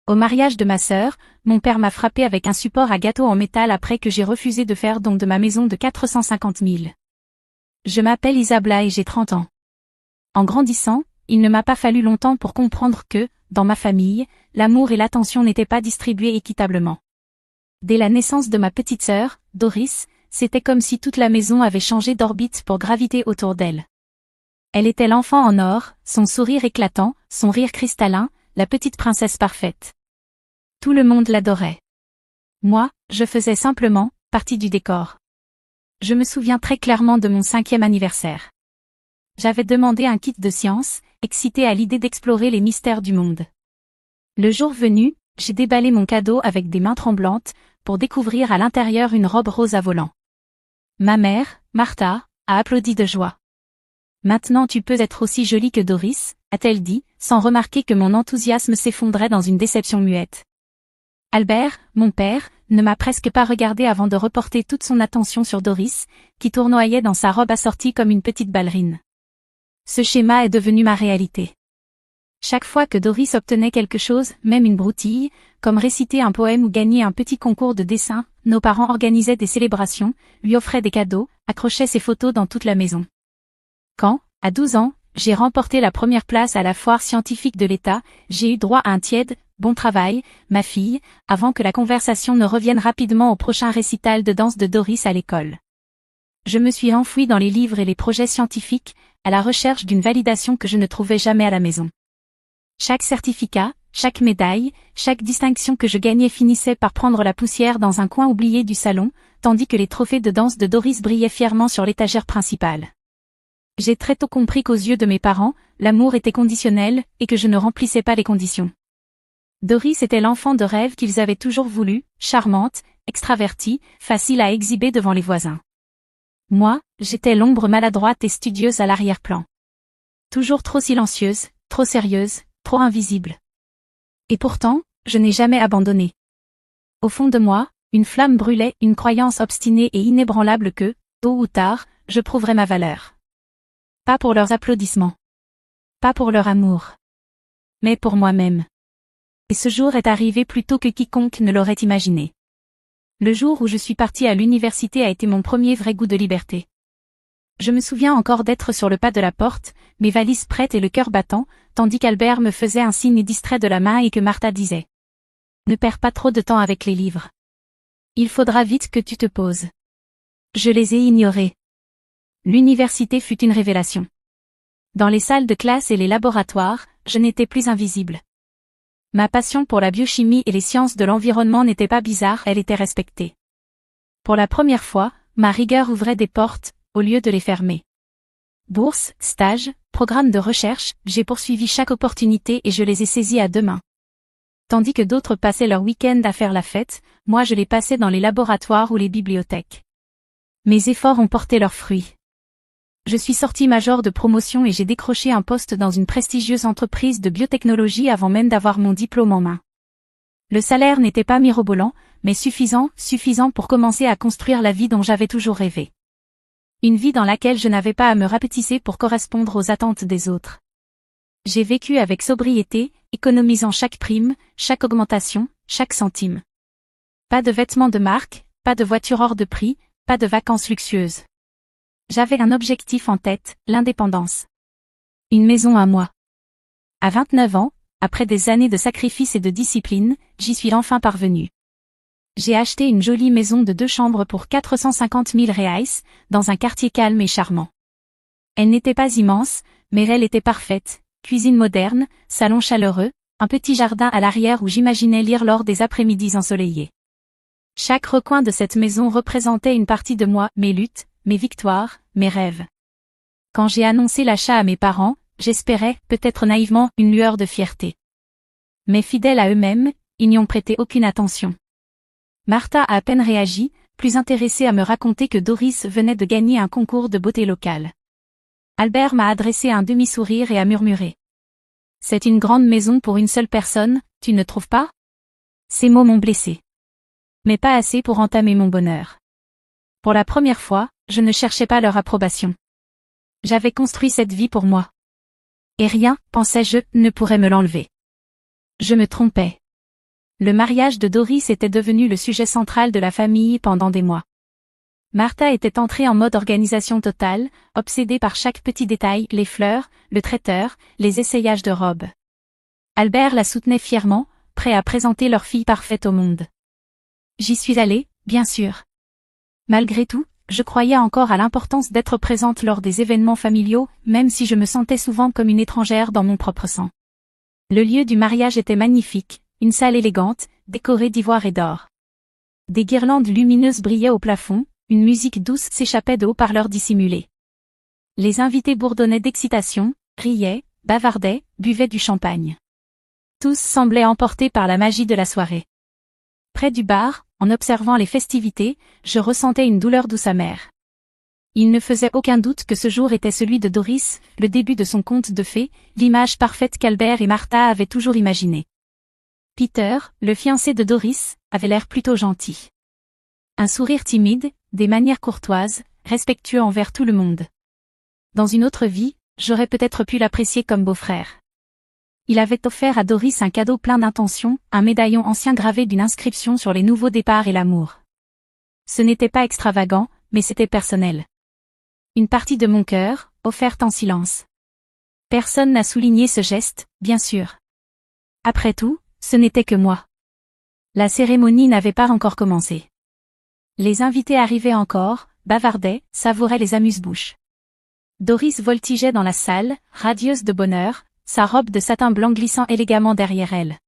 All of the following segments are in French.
Au mariage de ma sœur, mon père m'a frappé avec un support à gâteau en métal après que j'ai refusé de faire don de ma maison de 450 000. Je m'appelle Isabella et j'ai 30 ans. En grandissant, il ne m'a pas fallu longtemps pour comprendre que, dans ma famille, l'amour et l'attention n'étaient pas distribués équitablement. Dès la naissance de ma petite sœur, Doris, c'était comme si toute la maison avait changé d'orbite pour graviter autour d'elle. Elle était l'enfant en or, son sourire éclatant, son rire cristallin, la petite princesse parfaite. Tout le monde l'adorait. Moi, je faisais simplement partie du décor. Je me souviens très clairement de mon 5e anniversaire. J'avais demandé un kit de science, excitée à l'idée d'explorer les mystères du monde. Le jour venu, j'ai déballé mon cadeau avec des mains tremblantes, pour découvrir à l'intérieur une robe rose à volants. Ma mère, Martha, a applaudi de joie. Maintenant tu peux être aussi jolie que Doris, a-t-elle dit, sans remarquer que mon enthousiasme s'effondrait dans une déception muette. Albert, mon père, ne m'a presque pas regardé avant de reporter toute son attention sur Doris, qui tournoyait dans sa robe assortie comme une petite ballerine. Ce schéma est devenu ma réalité. Chaque fois que Doris obtenait quelque chose, même une broutille, comme réciter un poème ou gagner un petit concours de dessin, nos parents organisaient des célébrations, lui offraient des cadeaux, accrochaient ses photos dans toute la maison. Quand, à 12 ans, j'ai remporté la première place à la foire scientifique de l'État, j'ai eu droit à un tiède « Bon travail, ma fille », avant que la conversation ne revienne rapidement au prochain récital de danse de Doris à l'école. Je me suis enfouie dans les livres et les projets scientifiques, à la recherche d'une validation que je ne trouvais jamais à la maison. Chaque certificat, chaque médaille, chaque distinction que je gagnais finissait par prendre la poussière dans un coin oublié du salon, tandis que les trophées de danse de Doris brillaient fièrement sur l'étagère principale. J'ai très tôt compris qu'aux yeux de mes parents, l'amour était conditionnel, et que je ne remplissais pas les conditions. Doris était l'enfant de rêve qu'ils avaient toujours voulu, charmante, extravertie, facile à exhiber devant les voisins. Moi, j'étais l'ombre maladroite et studieuse à l'arrière-plan. Toujours trop silencieuse, trop sérieuse, trop invisible. Et pourtant, je n'ai jamais abandonné. Au fond de moi, une flamme brûlait, une croyance obstinée et inébranlable que, tôt ou tard, je prouverais ma valeur. Pas pour leurs applaudissements. Pas pour leur amour. Mais pour moi-même. Et ce jour est arrivé plus tôt que quiconque ne l'aurait imaginé. Le jour où je suis partie à l'université a été mon premier vrai goût de liberté. Je me souviens encore d'être sur le pas de la porte, mes valises prêtes et le cœur battant, tandis qu'Albert me faisait un signe distrait de la main et que Martha disait « Ne perds pas trop de temps avec les livres. Il faudra vite que tu te poses. » Je les ai ignorés. L'université fut une révélation. Dans les salles de classe et les laboratoires, je n'étais plus invisible. Ma passion pour la biochimie et les sciences de l'environnement n'était pas bizarre, elle était respectée. Pour la première fois, ma rigueur ouvrait des portes, au lieu de les fermer. Bourses, stages, programmes de recherche, j'ai poursuivi chaque opportunité et je les ai saisis à 2 mains. Tandis que d'autres passaient leur week-end à faire la fête, moi je les passais dans les laboratoires ou les bibliothèques. Mes efforts ont porté leurs fruits. Je suis sortie major de promotion et j'ai décroché un poste dans une prestigieuse entreprise de biotechnologie avant même d'avoir mon diplôme en main. Le salaire n'était pas mirobolant, mais suffisant pour commencer à construire la vie dont j'avais toujours rêvé. Une vie dans laquelle je n'avais pas à me rapetisser pour correspondre aux attentes des autres. J'ai vécu avec sobriété, économisant chaque prime, chaque augmentation, chaque centime. Pas de vêtements de marque, pas de voiture hors de prix, pas de vacances luxueuses. J'avais un objectif en tête, l'indépendance. Une maison à moi. À 29 ans, après des années de sacrifice et de discipline, j'y suis enfin parvenue. J'ai acheté une jolie maison de 2 chambres pour 450 000 reais, dans un quartier calme et charmant. Elle n'était pas immense, mais elle était parfaite, cuisine moderne, salon chaleureux, un petit jardin à l'arrière où j'imaginais lire lors des après-midi ensoleillés. Chaque recoin de cette maison représentait une partie de moi, mes luttes, mes victoires, mes rêves. Quand j'ai annoncé l'achat à mes parents, j'espérais, peut-être naïvement, une lueur de fierté. Mais fidèles à eux-mêmes, ils n'y ont prêté aucune attention. Martha a à peine réagi, plus intéressée à me raconter que Doris venait de gagner un concours de beauté locale. Albert m'a adressé un demi-sourire et a murmuré. « C'est une grande maison pour une seule personne, tu ne trouves pas ?» Ces mots m'ont blessé. Mais pas assez pour entamer mon bonheur. Pour la première fois, je ne cherchais pas leur approbation. J'avais construit cette vie pour moi. Et rien, pensais-je, ne pourrait me l'enlever. Je me trompais. Le mariage de Doris était devenu le sujet central de la famille pendant des mois. Martha était entrée en mode organisation totale, obsédée par chaque petit détail, les fleurs, le traiteur, les essayages de robes. Albert la soutenait fièrement, prêt à présenter leur fille parfaite au monde. J'y suis allée, bien sûr. Malgré tout, je croyais encore à l'importance d'être présente lors des événements familiaux, même si je me sentais souvent comme une étrangère dans mon propre sang. Le lieu du mariage était magnifique, une salle élégante, décorée d'ivoire et d'or. Des guirlandes lumineuses brillaient au plafond, une musique douce s'échappait de haut-parleurs dissimulés. Les invités bourdonnaient d'excitation, riaient, bavardaient, buvaient du champagne. Tous semblaient emportés par la magie de la soirée. Près du bar, en observant les festivités, je ressentais une douleur douce amère. Il ne faisait aucun doute que ce jour était celui de Doris, le début de son conte de fées, l'image parfaite qu'Albert et Martha avaient toujours imaginée. Peter, le fiancé de Doris, avait l'air plutôt gentil. Un sourire timide, des manières courtoises, respectueux envers tout le monde. Dans une autre vie, j'aurais peut-être pu l'apprécier comme beau-frère. Il avait offert à Doris un cadeau plein d'intention, un médaillon ancien gravé d'une inscription sur les nouveaux départs et l'amour. Ce n'était pas extravagant, mais c'était personnel. Une partie de mon cœur, offerte en silence. Personne n'a souligné ce geste, bien sûr. Après tout, ce n'était que moi. La cérémonie n'avait pas encore commencé. Les invités arrivaient encore, bavardaient, savouraient les amuse-bouches. Doris voltigeait dans la salle, radieuse de bonheur, sa robe de satin blanc glissant élégamment derrière elle.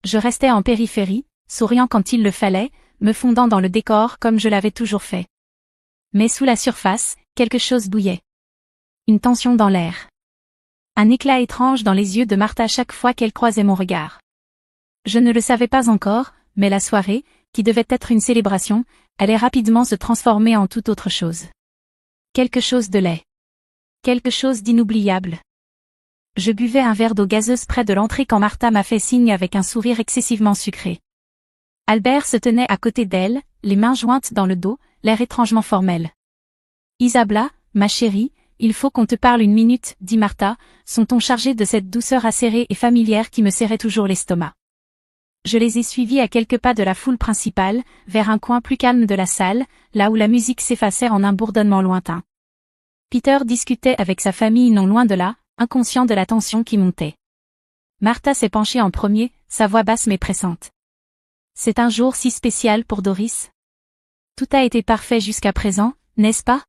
Je restais en périphérie, souriant quand il le fallait, me fondant dans le décor comme je l'avais toujours fait. Mais sous la surface, quelque chose bouillait. Une tension dans l'air. Un éclat étrange dans les yeux de Martha chaque fois qu'elle croisait mon regard. Je ne le savais pas encore, mais la soirée, qui devait être une célébration, allait rapidement se transformer en toute autre chose. Quelque chose de laid. Quelque chose d'inoubliable. Je buvais un verre d'eau gazeuse près de l'entrée quand Martha m'a fait signe avec un sourire excessivement sucré. Albert se tenait à côté d'elle, les mains jointes dans le dos, l'air étrangement formel. « Isabla, ma chérie, il faut qu'on te parle une minute, » dit Martha, son ton chargé de cette douceur acérée et familière qui me serrait toujours l'estomac. Je les ai suivis à quelques pas de la foule principale, vers un coin plus calme de la salle, là où la musique s'effaçait en un bourdonnement lointain. Peter discutait avec sa famille non loin de là, inconscient de la tension qui montait. Martha s'est penchée en premier, sa voix basse mais pressante. « C'est un jour si spécial pour Doris. Tout a été parfait jusqu'à présent, n'est-ce pas ?»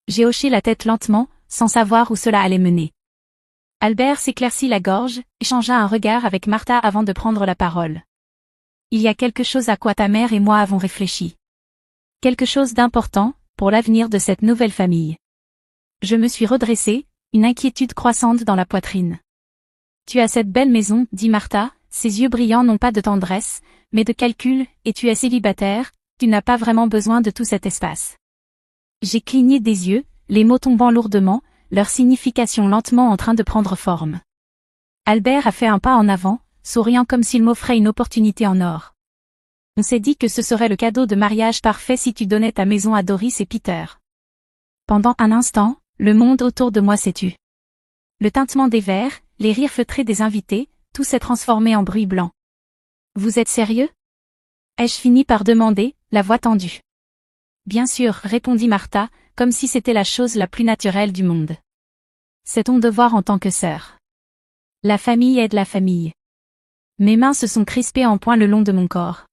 J'ai hoché la tête lentement, sans savoir où cela allait mener. Albert s'éclaircit la gorge, échangea un regard avec Martha avant de prendre la parole. « Il y a quelque chose à quoi ta mère et moi avons réfléchi. Quelque chose d'important, pour l'avenir de cette nouvelle famille. » Je me suis redressée, une inquiétude croissante dans la poitrine. « Tu as cette belle maison, » dit Martha, ses yeux brillants non pas de tendresse, mais de calcul, et tu es célibataire, tu n'as pas vraiment besoin de tout cet espace. J'ai cligné des yeux, les mots tombant lourdement, leur signification lentement en train de prendre forme. Albert a fait un pas en avant, souriant comme s'il m'offrait une opportunité en or. On s'est dit que ce serait le cadeau de mariage parfait si tu donnais ta maison à Doris et Peter. Pendant un instant, le monde autour de moi s'est tu. Le tintement des verres, les rires feutrés des invités, tout s'est transformé en bruit blanc. « Vous êtes sérieux ?» ai-je fini par demander, la voix tendue. « Bien sûr, » répondit Martha, comme si c'était la chose la plus naturelle du monde. C'est ton devoir en tant que sœur. La famille aide la famille. Mes mains se sont crispées en poing le long de mon corps.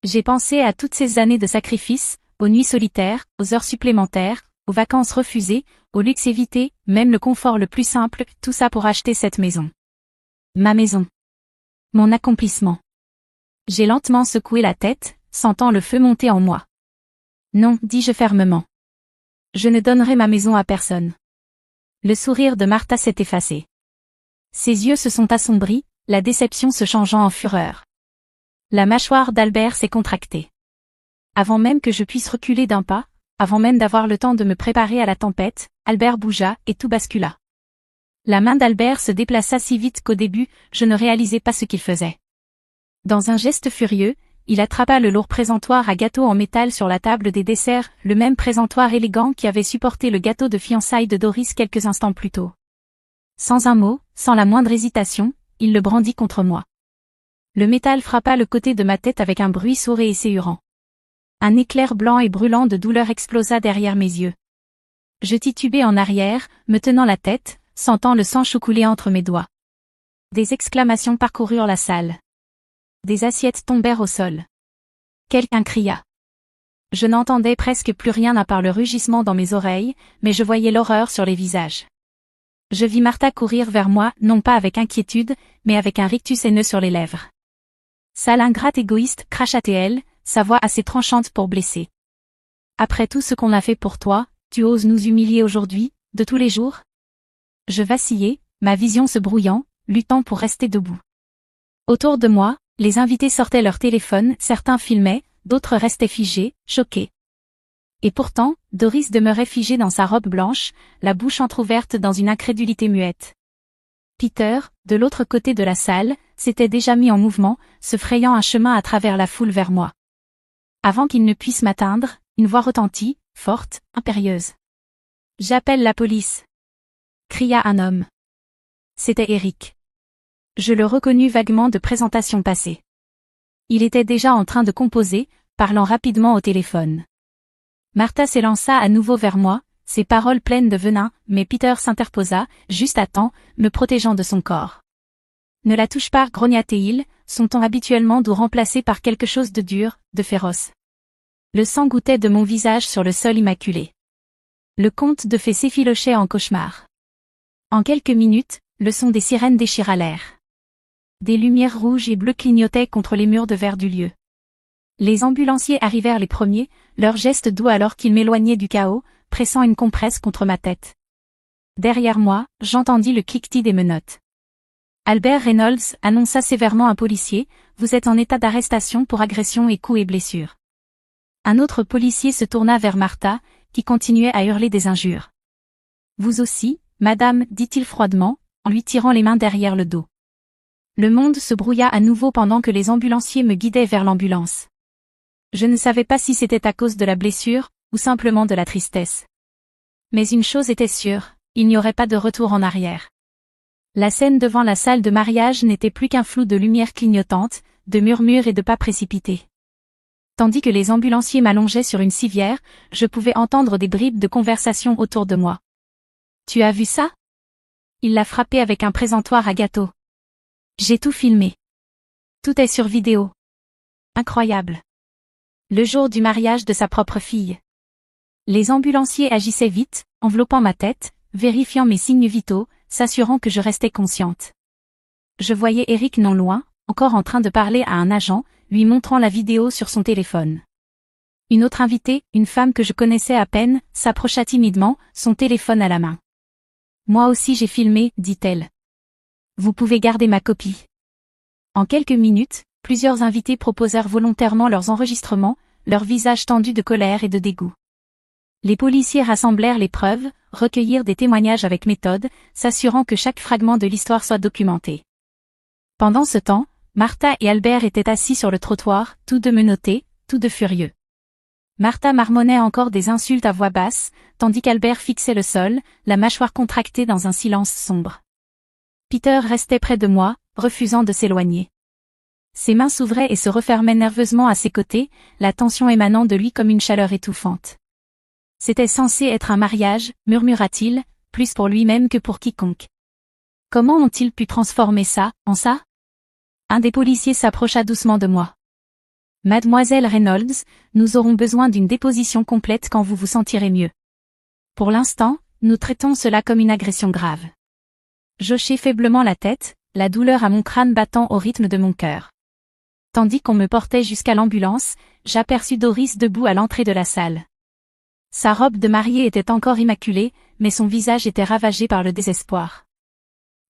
J'ai pensé à toutes ces années de sacrifice, aux nuits solitaires, aux heures supplémentaires, aux vacances refusées, au luxe évité, même le confort le plus simple, tout ça pour acheter cette maison. Ma maison. Mon accomplissement. J'ai lentement secoué la tête, sentant le feu monter en moi. Non, dis-je fermement. Je ne donnerai ma maison à personne. Le sourire de Martha s'est effacé. Ses yeux se sont assombris, la déception se changeant en fureur. La mâchoire d'Albert s'est contractée. Avant même que je puisse reculer d'un pas, avant même d'avoir le temps de me préparer à la tempête, Albert bougea et tout bascula. La main d'Albert se déplaça si vite qu'au début, je ne réalisais pas ce qu'il faisait. Dans un geste furieux, il attrapa le lourd présentoir à gâteaux en métal sur la table des desserts, le même présentoir élégant qui avait supporté le gâteau de fiançailles de Doris quelques instants plus tôt. Sans un mot, sans la moindre hésitation, il le brandit contre moi. Le métal frappa le côté de ma tête avec un bruit sourd et séhurant. Un éclair blanc et brûlant de douleur explosa derrière mes yeux. Je titubai en arrière, me tenant la tête, sentant le sang couler entre mes doigts. Des exclamations parcoururent la salle. Des assiettes tombèrent au sol. Quelqu'un cria. Je n'entendais presque plus rien à part le rugissement dans mes oreilles, mais je voyais l'horreur sur les visages. Je vis Martha courir vers moi, non pas avec inquiétude, mais avec un rictus haineux sur les lèvres. Sale ingrate égoïste, cracha-t-elle, sa voix assez tranchante pour blesser. Après tout ce qu'on a fait pour toi, tu oses nous humilier aujourd'hui, de tous les jours? Je vacillais, ma vision se brouillant, luttant pour rester debout. Autour de moi, les invités sortaient leur téléphone, certains filmaient, d'autres restaient figés, choqués. Et pourtant, Doris demeurait figée dans sa robe blanche, la bouche entr'ouverte dans une incrédulité muette. Peter, de l'autre côté de la salle, s'était déjà mis en mouvement, se frayant un chemin à travers la foule vers moi. Avant qu'il ne puisse m'atteindre, une voix retentit, forte, impérieuse. « J'appelle la police !» cria un homme. C'était Eric. Je le reconnus vaguement de présentations passées. Il était déjà en train de composer, parlant rapidement au téléphone. Martha s'élança à nouveau vers moi, ses paroles pleines de venin, mais Peter s'interposa, juste à temps, me protégeant de son corps. « Ne la touche pas, grogna-t-il, son ton habituellement doux remplacé par quelque chose de dur, de féroce. Le sang gouttait de mon visage sur le sol immaculé. Le conte de fées s'effilochait en cauchemar. En quelques minutes, le son des sirènes déchira l'air. Des lumières rouges et bleues clignotaient contre les murs de verre du lieu. Les ambulanciers arrivèrent les premiers, leurs gestes doux alors qu'ils m'éloignaient du chaos, pressant une compresse contre ma tête. Derrière moi, j'entendis le cliquetis des menottes. Albert Reynolds annonça sévèrement un policier, « Vous êtes en état d'arrestation pour agression et coups et blessures. » Un autre policier se tourna vers Martha, qui continuait à hurler des injures. « Vous aussi, madame, dit-il froidement, en lui tirant les mains derrière le dos. » Le monde se brouilla à nouveau pendant que les ambulanciers me guidaient vers l'ambulance. Je ne savais pas si c'était à cause de la blessure, ou simplement de la tristesse. Mais une chose était sûre, il n'y aurait pas de retour en arrière. La scène devant la salle de mariage n'était plus qu'un flou de lumière clignotante, de murmures et de pas précipités. Tandis que les ambulanciers m'allongeaient sur une civière, je pouvais entendre des bribes de conversation autour de moi. « Tu as vu ça? Il l'a frappé avec un présentoir à gâteau. J'ai tout filmé. Tout est sur vidéo. Incroyable. Le jour du mariage de sa propre fille. » Les ambulanciers agissaient vite, enveloppant ma tête, vérifiant mes signes vitaux, s'assurant que je restais consciente. Je voyais Eric non loin, encore en train de parler à un agent, lui montrant la vidéo sur son téléphone. Une autre invitée, une femme que je connaissais à peine, s'approcha timidement, son téléphone à la main. « Moi aussi j'ai filmé, dit-elle. Vous pouvez garder ma copie. » En quelques minutes, plusieurs invités proposèrent volontairement leurs enregistrements, leurs visages tendus de colère et de dégoût. Les policiers rassemblèrent les preuves, recueillirent des témoignages avec méthode, s'assurant que chaque fragment de l'histoire soit documenté. Pendant ce temps, Martha et Albert étaient assis sur le trottoir, tous deux menottés, tous deux furieux. Martha marmonnait encore des insultes à voix basse, tandis qu'Albert fixait le sol, la mâchoire contractée dans un silence sombre. Peter restait près de moi, refusant de s'éloigner. Ses mains s'ouvraient et se refermaient nerveusement à ses côtés, la tension émanant de lui comme une chaleur étouffante. « C'était censé être un mariage, murmura-t-il, plus pour lui-même que pour quiconque. Comment ont-ils pu transformer ça, en ça ?» Un des policiers s'approcha doucement de moi. « Mademoiselle Reynolds, nous aurons besoin d'une déposition complète quand vous vous sentirez mieux. Pour l'instant, nous traitons cela comme une agression grave. » J'hochai faiblement la tête, la douleur à mon crâne battant au rythme de mon cœur. Tandis qu'on me portait jusqu'à l'ambulance, j'aperçus Doris debout à l'entrée de la salle. Sa robe de mariée était encore immaculée, mais son visage était ravagé par le désespoir.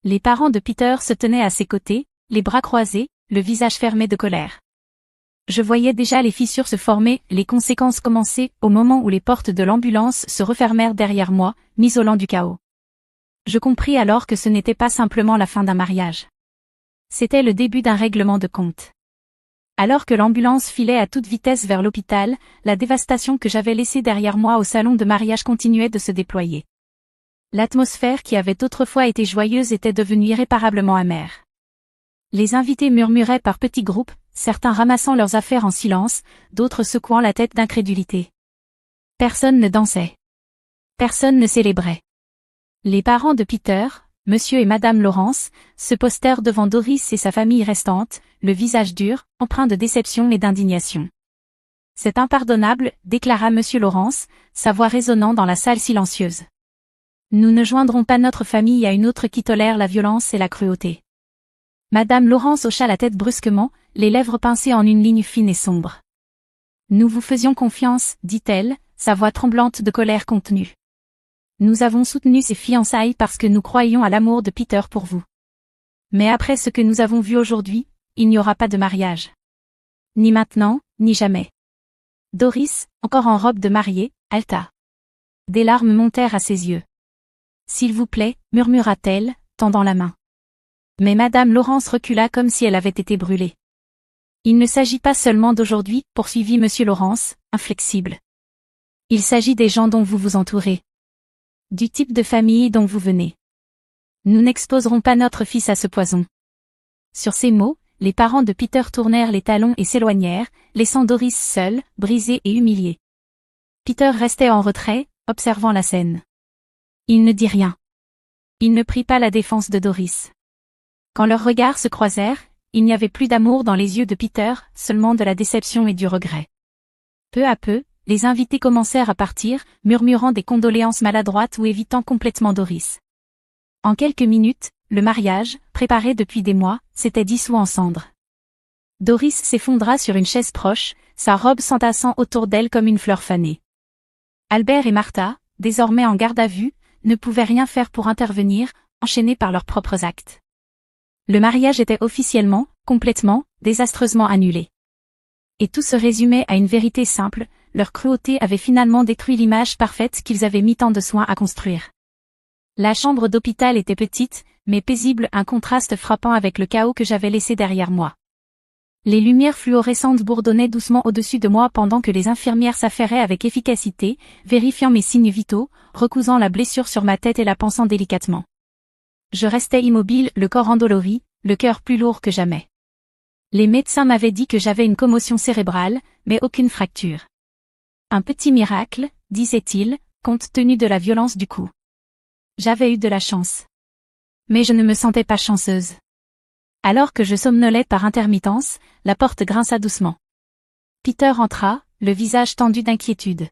Les parents de Peter se tenaient à ses côtés, les bras croisés, le visage fermé de colère. Je voyais déjà les fissures se former, les conséquences commencer, au moment où les portes de l'ambulance se refermèrent derrière moi, m'isolant du chaos. Je compris alors que ce n'était pas simplement la fin d'un mariage. C'était le début d'un règlement de compte. Alors que l'ambulance filait à toute vitesse vers l'hôpital, la dévastation que j'avais laissée derrière moi au salon de mariage continuait de se déployer. L'atmosphère qui avait autrefois été joyeuse était devenue irréparablement amère. Les invités murmuraient par petits groupes, certains ramassant leurs affaires en silence, d'autres secouant la tête d'incrédulité. Personne ne dansait. Personne ne célébrait. Les parents de Peter, Monsieur et Madame Laurence, se postèrent devant Doris et sa famille restante, le visage dur, empreint de déception et d'indignation. C'est impardonnable, déclara Monsieur Laurence, sa voix résonnant dans la salle silencieuse. Nous ne joindrons pas notre famille à une autre qui tolère la violence et la cruauté. Madame Laurence hocha la tête brusquement, les lèvres pincées en une ligne fine et sombre. Nous vous faisions confiance, dit-elle, sa voix tremblante de colère contenue. Nous avons soutenu ces fiançailles parce que nous croyions à l'amour de Peter pour vous. Mais après ce que nous avons vu aujourd'hui, il n'y aura pas de mariage. Ni maintenant, ni jamais. Doris, encore en robe de mariée, halta. Des larmes montèrent à ses yeux. S'il vous plaît, murmura-t-elle, tendant la main. Mais Madame Laurence recula comme si elle avait été brûlée. Il ne s'agit pas seulement d'aujourd'hui, poursuivit Monsieur Laurence, inflexible. Il s'agit des gens dont vous vous entourez. Du type de famille dont vous venez. Nous n'exposerons pas notre fils à ce poison. Sur ces mots, les parents de Peter tournèrent les talons et s'éloignèrent, laissant Doris seule, brisée et humiliée. Peter restait en retrait, observant la scène. Il ne dit rien. Il ne prit pas la défense de Doris. Quand leurs regards se croisèrent, il n'y avait plus d'amour dans les yeux de Peter, seulement de la déception et du regret. Peu à peu, les invités commencèrent à partir, murmurant des condoléances maladroites ou évitant complètement Doris. En quelques minutes, le mariage, préparé depuis des mois, s'était dissous en cendres. Doris s'effondra sur une chaise proche, sa robe s'entassant autour d'elle comme une fleur fanée. Albert et Martha, désormais en garde à vue, ne pouvaient rien faire pour intervenir, enchaînés par leurs propres actes. Le mariage était officiellement, complètement, désastreusement annulé. Et tout se résumait à une vérité simple, leur cruauté avait finalement détruit l'image parfaite qu'ils avaient mis tant de soin à construire. La chambre d'hôpital était petite, mais paisible, un contraste frappant avec le chaos que j'avais laissé derrière moi. Les lumières fluorescentes bourdonnaient doucement au-dessus de moi pendant que les infirmières s'affairaient avec efficacité, vérifiant mes signes vitaux, recousant la blessure sur ma tête et la pansant délicatement. Je restais immobile, le corps endolori, le cœur plus lourd que jamais. Les médecins m'avaient dit que j'avais une commotion cérébrale, mais aucune fracture. Un petit miracle, disait-il, compte tenu de la violence du coup. J'avais eu de la chance. Mais je ne me sentais pas chanceuse. Alors que je somnolais par intermittence, la porte grinça doucement. Peter entra, le visage tendu d'inquiétude.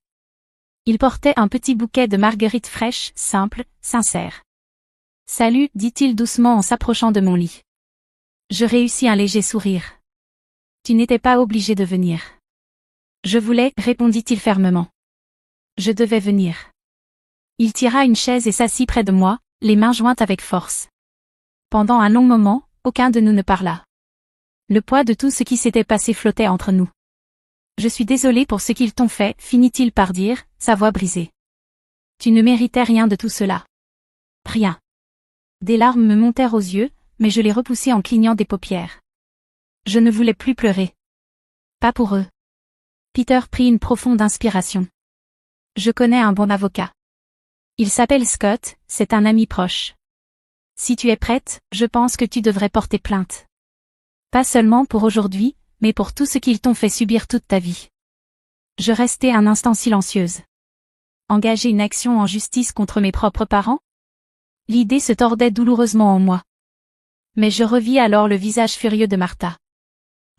Il portait un petit bouquet de marguerites fraîches, simples, sincères. « Salut, dit-il doucement en s'approchant de mon lit. Je réussis un léger sourire. Tu n'étais pas obligé de venir. Je voulais, répondit-il fermement. Je devais venir. Il tira une chaise et s'assit près de moi, les mains jointes avec force. Pendant un long moment, aucun de nous ne parla. Le poids de tout ce qui s'était passé flottait entre nous. Je suis désolé pour ce qu'ils t'ont fait, finit-il par dire, sa voix brisée. Tu ne méritais rien de tout cela. Rien. Des larmes me montèrent aux yeux, mais je les repoussai en clignant des paupières. Je ne voulais plus pleurer. Pas pour eux. Peter prit une profonde inspiration. Je connais un bon avocat. Il s'appelle Scott, c'est un ami proche. Si tu es prête, je pense que tu devrais porter plainte. Pas seulement pour aujourd'hui, mais pour tout ce qu'ils t'ont fait subir toute ta vie. Je restai un instant silencieuse. Engager une action en justice contre mes propres parents? L'idée se tordait douloureusement en moi. Mais je revis alors le visage furieux de Martha.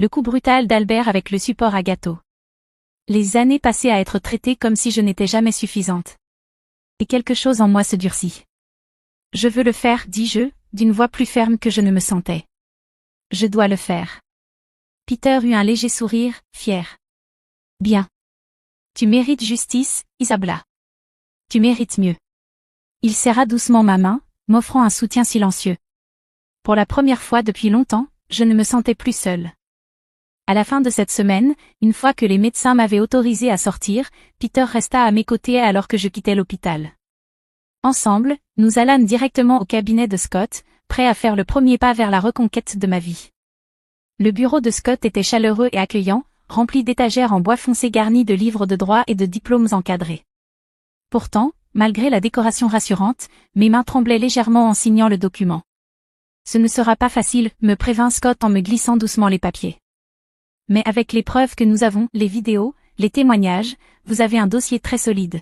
Le coup brutal d'Albert avec le support à gâteau. Les années passées à être traitées comme si je n'étais jamais suffisante. Et quelque chose en moi se durcit. Je veux le faire, dis-je, d'une voix plus ferme que je ne me sentais. Je dois le faire. Peter eut un léger sourire, fier. Bien. Tu mérites justice, Isabella. Tu mérites mieux. Il serra doucement ma main, m'offrant un soutien silencieux. Pour la première fois depuis longtemps, je ne me sentais plus seule. À la fin de cette semaine, une fois que les médecins m'avaient autorisé à sortir, Peter resta à mes côtés alors que je quittais l'hôpital. Ensemble, nous allâmes directement au cabinet de Scott, prêts à faire le premier pas vers la reconquête de ma vie. Le bureau de Scott était chaleureux et accueillant, rempli d'étagères en bois foncé garnies de livres de droit et de diplômes encadrés. Pourtant, malgré la décoration rassurante, mes mains tremblaient légèrement en signant le document. Ce ne sera pas facile, me prévint Scott en me glissant doucement les papiers. Mais avec les preuves que nous avons, les vidéos, les témoignages, vous avez un dossier très solide.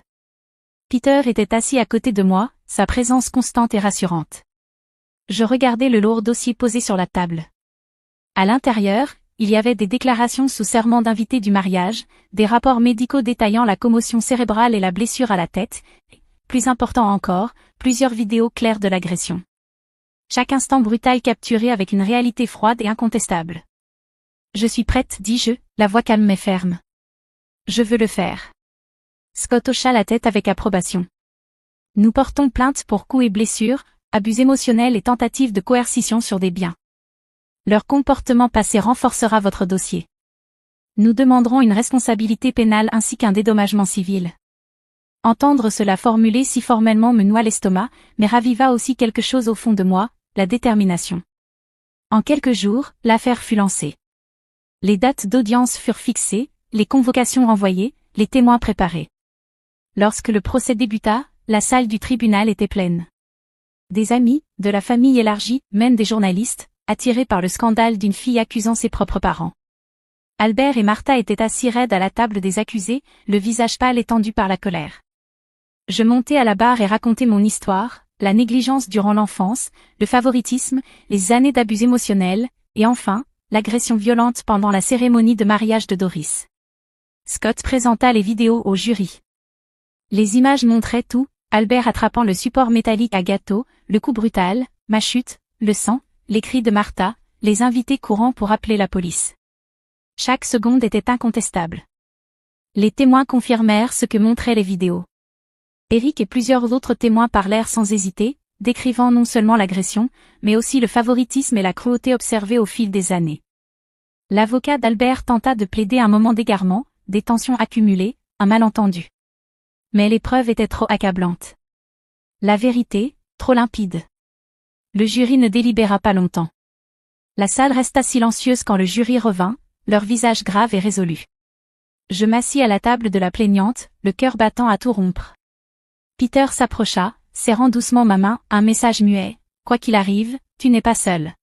Peter était assis à côté de moi, sa présence constante et rassurante. Je regardais le lourd dossier posé sur la table. À l'intérieur, il y avait des déclarations sous serment d'invités du mariage, des rapports médicaux détaillant la commotion cérébrale et la blessure à la tête, et, plus important encore, plusieurs vidéos claires de l'agression. Chaque instant brutal capturé avec une réalité froide et incontestable. Je suis prête, dis-je, la voix calme mais ferme. Je veux le faire. Scott hocha la tête avec approbation. Nous portons plainte pour coups et blessures, abus émotionnels et tentatives de coercition sur des biens. Leur comportement passé renforcera votre dossier. Nous demanderons une responsabilité pénale ainsi qu'un dédommagement civil. Entendre cela formulé si formellement me noua l'estomac, mais raviva aussi quelque chose au fond de moi, la détermination. En quelques jours, l'affaire fut lancée. Les dates d'audience furent fixées, les convocations envoyées, les témoins préparés. Lorsque le procès débuta, la salle du tribunal était pleine. Des amis, de la famille élargie, même des journalistes, attirés par le scandale d'une fille accusant ses propres parents. Albert et Martha étaient assis raides à la table des accusés, le visage pâle et tendu par la colère. Je montai à la barre et racontai mon histoire, la négligence durant l'enfance, le favoritisme, les années d'abus émotionnels, et enfin, l'agression violente pendant la cérémonie de mariage de Doris. Scott présenta les vidéos au jury. Les images montraient tout, Albert attrapant le support métallique à gâteau, le coup brutal, ma chute, le sang, les cris de Martha, les invités courant pour appeler la police. Chaque seconde était incontestable. Les témoins confirmèrent ce que montraient les vidéos. Eric et plusieurs autres témoins parlèrent sans hésiter, décrivant non seulement l'agression, mais aussi le favoritisme et la cruauté observés au fil des années. L'avocat d'Albert tenta de plaider un moment d'égarement, des tensions accumulées, un malentendu. Mais les preuves étaient trop accablantes. La vérité, trop limpide. Le jury ne délibéra pas longtemps. La salle resta silencieuse quand le jury revint, leur visage grave et résolu. Je m'assis à la table de la plaignante, le cœur battant à tout rompre. Peter s'approcha, serrant doucement ma main, un message muet, « Quoi qu'il arrive, tu n'es pas seul. »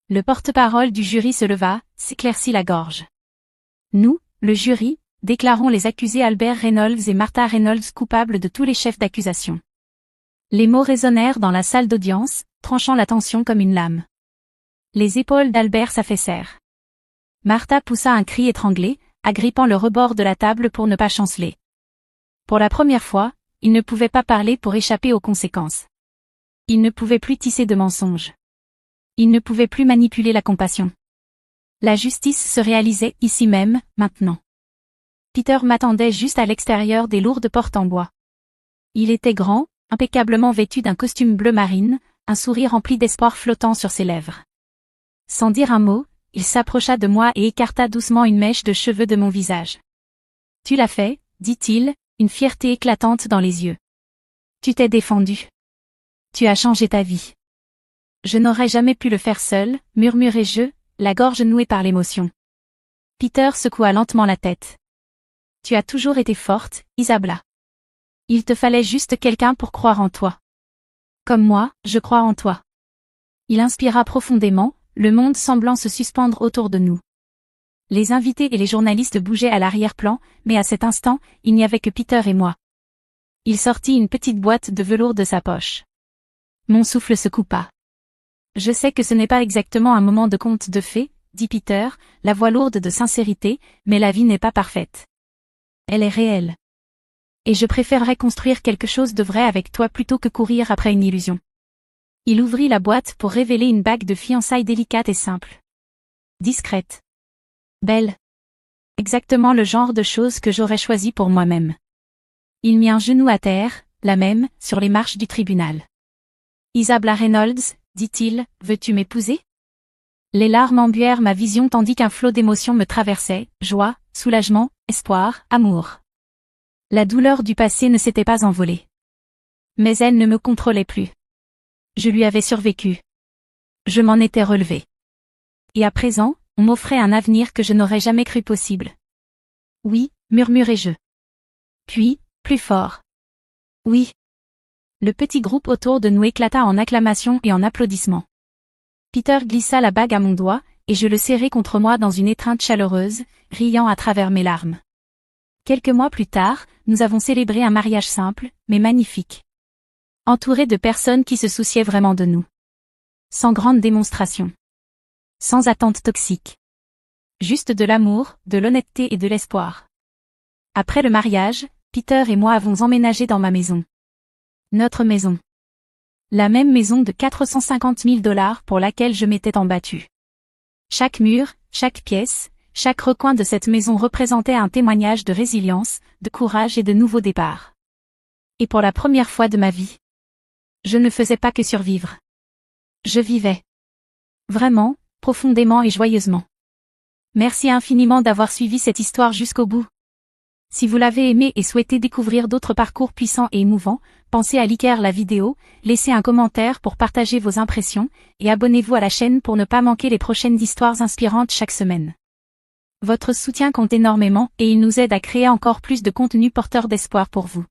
Le porte-parole du jury se leva, s'éclaircit la gorge. Nous, le jury, déclarons les accusés Albert Reynolds et Martha Reynolds coupables de tous les chefs d'accusation. Les mots résonnèrent dans la salle d'audience, tranchant la tension comme une lame. Les épaules d'Albert s'affaissèrent. Martha poussa un cri étranglé, agrippant le rebord de la table pour ne pas chanceler. Pour la première fois, il ne pouvait pas parler pour échapper aux conséquences. Il ne pouvait plus tisser de mensonges. Il ne pouvait plus manipuler la compassion. La justice se réalisait ici même, maintenant. Peter m'attendait juste à l'extérieur des lourdes portes en bois. Il était grand, impeccablement vêtu d'un costume bleu marine, un sourire rempli d'espoir flottant sur ses lèvres. Sans dire un mot, il s'approcha de moi et écarta doucement une mèche de cheveux de mon visage. « Tu l'as fait, » dit-il, une fierté éclatante dans les yeux. « Tu t'es défendu. Tu as changé ta vie. » Je n'aurais jamais pu le faire seul, murmurai-je, la gorge nouée par l'émotion. Peter secoua lentement la tête. « Tu as toujours été forte, Isabella. Il te fallait juste quelqu'un pour croire en toi. Comme moi, je crois en toi. » Il inspira profondément, le monde semblant se suspendre autour de nous. Les invités et les journalistes bougeaient à l'arrière-plan, mais à cet instant, il n'y avait que Peter et moi. Il sortit une petite boîte de velours de sa poche. Mon souffle se coupa. « Je sais que ce n'est pas exactement un moment de conte de fées, » dit Peter, la voix lourde de sincérité, « mais la vie n'est pas parfaite. Elle est réelle. Et je préférerais construire quelque chose de vrai avec toi plutôt que courir après une illusion. » Il ouvrit la boîte pour révéler une bague de fiançailles délicate et simple. Discrète. Belle. Exactement le genre de chose que j'aurais choisi pour moi-même. Il mit un genou à terre, la même, sur les marches du tribunal. « Isabella Reynolds, dit-il, veux-tu m'épouser ?» Les larmes embuèrent ma vision tandis qu'un flot d'émotions me traversait, joie, soulagement, espoir, amour. La douleur du passé ne s'était pas envolée. Mais elle ne me contrôlait plus. Je lui avais survécu. Je m'en étais relevée. Et à présent, on m'offrait un avenir que je n'aurais jamais cru possible. Oui, murmurai-je. Puis, plus fort. Oui. Le petit groupe autour de nous éclata en acclamations et en applaudissements. Peter glissa la bague à mon doigt, et je le serrai contre moi dans une étreinte chaleureuse, riant à travers mes larmes. Quelques mois plus tard, nous avons célébré un mariage simple, mais magnifique. Entouré de personnes qui se souciaient vraiment de nous. Sans grande démonstration. Sans attente toxique. Juste de l'amour, de l'honnêteté et de l'espoir. Après le mariage, Peter et moi avons emménagé dans ma maison. Notre maison. La même maison de 450 000 $ pour laquelle je m'étais embattue. Chaque mur, chaque pièce, chaque recoin de cette maison représentait un témoignage de résilience, de courage et de nouveau départ. Et pour la première fois de ma vie, je ne faisais pas que survivre. Je vivais. Vraiment, profondément et joyeusement. Merci infiniment d'avoir suivi cette histoire jusqu'au bout. Si vous l'avez aimé et souhaitez découvrir d'autres parcours puissants et émouvants, pensez à liker la vidéo, laissez un commentaire pour partager vos impressions, et abonnez-vous à la chaîne pour ne pas manquer les prochaines histoires inspirantes chaque semaine. Votre soutien compte énormément et il nous aide à créer encore plus de contenu porteur d'espoir pour vous.